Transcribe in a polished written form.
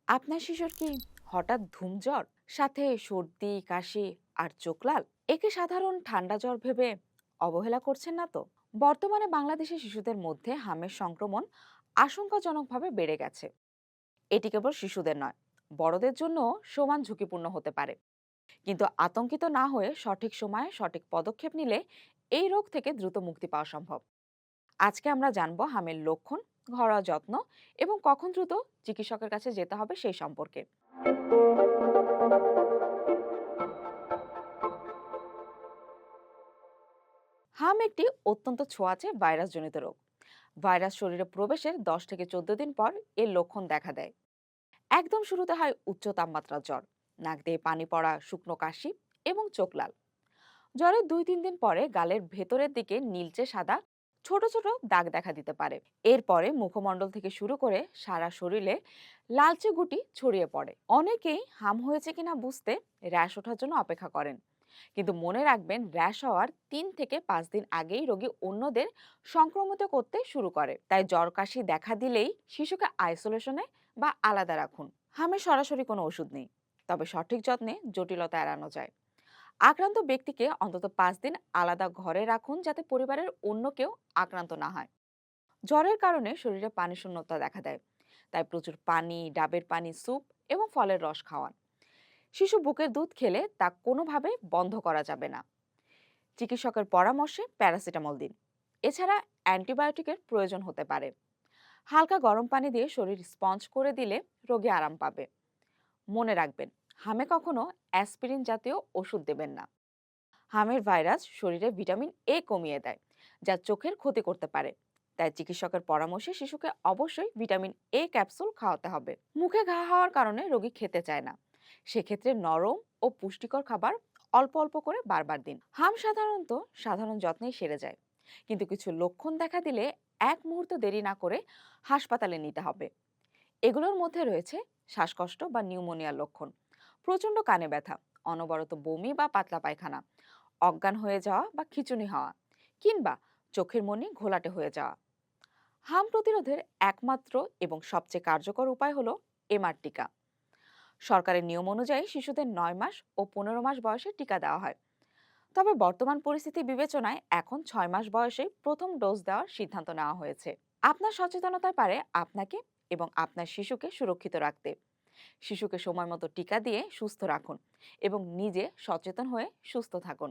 আপনার শিশুর কি হঠাৎ ধুম জ্বর, সাথে সর্দি কাশি আর চোখ লাল? একে সাধারণ ঠান্ডা জ্বর ভেবে অবহেলা করছেন না তো? বর্তমানে বাংলাদেশের শিশুদের মধ্যে হামের সংক্রমণ আশঙ্কাজনকভাবে বেড়ে গেছে। এটি কেবল শিশুদের নয়, বড়দের জন্য সমান ঝুঁকিপূর্ণ হতে পারে। কিন্তু আতঙ্কিত না হয়ে সঠিক সময়ে সঠিক পদক্ষেপ নিলে এই রোগ থেকে দ্রুত মুক্তি পাওয়া সম্ভব। আজকে আমরা জানবো হামের লক্ষণ, ঘরোয়া যত্ন এবং কখন দ্রুত চিকিৎসকের কাছে যেতে হবে সেই সম্পর্কে। হাম একটি অত্যন্ত ছোঁয়াচে ভাইরাসজনিত রোগ। ভাইরাস শরীরে প্রবেশের 10 থেকে 14 দিন পর এর লক্ষণ দেখা দেয়। একদম শুরুতে হয় উচ্চ তাপমাত্রার জ্বর, নাক দিয়ে পানি পড়া, শুকনো কাশি এবং চোখ লাল। জ্বরের 2-3 দিন পরে গালের ভেতরের দিকে নীলচে সাদা ছোট ছোট দাগ দেখা দিতে পারে। এরপরে মুখমণ্ডল থেকে শুরু করে সারা শরীরে লালচে গুটি ছড়িয়ে পড়ে। অনেকেই হাম হয়েছে কিনা বুঝতে র্যাশ ওঠার জন্য অপেক্ষা করেন, কিন্তু মনে রাখবেন র্যাশ হওয়ার 3 থেকে 5 দিন আগেই রোগী অন্যদের সংক্রমিত করতে শুরু করে। তাই জ্বর কাশি দেখা দিলেই শিশুকে আইসোলেশনে বা আলাদা রাখুন। হামে সরাসরি কোনো ওষুধ নেই, তবে সঠিক যত্নে জটিলতা এড়ানো যায়। আক্রান্ত ব্যক্তিকে অন্তত 5 দিন আলাদা ঘরে রাখুন, যাতে পরিবারের অন্য কেউ আক্রান্ত না হয়। জ্বরের কারণে শরীরে পানি শূন্যতা দেখা দেয়, তাই প্রচুর পানি, ডাবের পানি, স্যুপ এবং ফলের রস খাওয়ান। শিশু বুকের দুধ খেলে তা কোনোভাবে বন্ধ করা যাবে না। চিকিৎসকের পরামর্শে প্যারাসিটামল দিন। এছাড়া অ্যান্টিবায়োটিকের প্রয়োজন হতে পারে। হালকা গরম পানি দিয়ে শরীর স্পঞ্জ করে দিলে রোগী আরাম পাবে। মনে রাখবেন, হামে কখনো অ্যাসপিরিন জাতীয় ওষুধ দেবেন না। হামের ভাইরাস শরীরে ভিটামিন এ কমিয়ে দেয়, যা চোখের ক্ষতি করতে পারে। তাই চিকিৎসকের পরামর্শে শিশুকে অবশ্যই ভিটামিন এ ক্যাপসুল খাওয়াতে হবে। মুখে ঘা হওয়ার কারণে রোগী খেতে চায় না, সেক্ষেত্রে নরম ও পুষ্টিকর খাবার অল্প অল্প করে বারবার দিন। হাম সাধারণত সাধারণ যত্নেই সেরে যায়, কিন্তু কিছু লক্ষণ দেখা দিলে এক মুহূর্ত দেরি না করে হাসপাতালে নিতে হবে। এগুলোর মধ্যে রয়েছে শ্বাসকষ্ট বা নিউমোনিয়ার লক্ষণ, প্রচণ্ড কানে ব্যথা, অনবরত বমি বা পাতলা পায়খানা, অজ্ঞান হয়ে যাওয়া বা খিঁচুনি হওয়া, কিংবা চোখের মনি ঘোলাটে হয়ে যাওয়া। হাম প্রতিরোধের একমাত্র এবং সবচেয়ে কার্যকর উপায় হলো এমআর টিকা। সরকারের নিয়ম অনুযায়ী শিশুদের 9 মাস ও 15 মাস বয়সে টিকা দেওয়া হয়, তবে বর্তমান পরিস্থিতি বিবেচনায় এখন 6 মাস বয়সে প্রথম ডোজ দেওয়ার সিদ্ধান্ত নেওয়া হয়েছে। আপনার সচেতনতায় পারে আপনাকে এবং আপনার শিশুকে সুরক্ষিত রাখতে। শিশুকে সময় মতো টিকা দিয়ে সুস্থ রাখুন এবং নিজে সচেতন হয়ে সুস্থ থাকুন।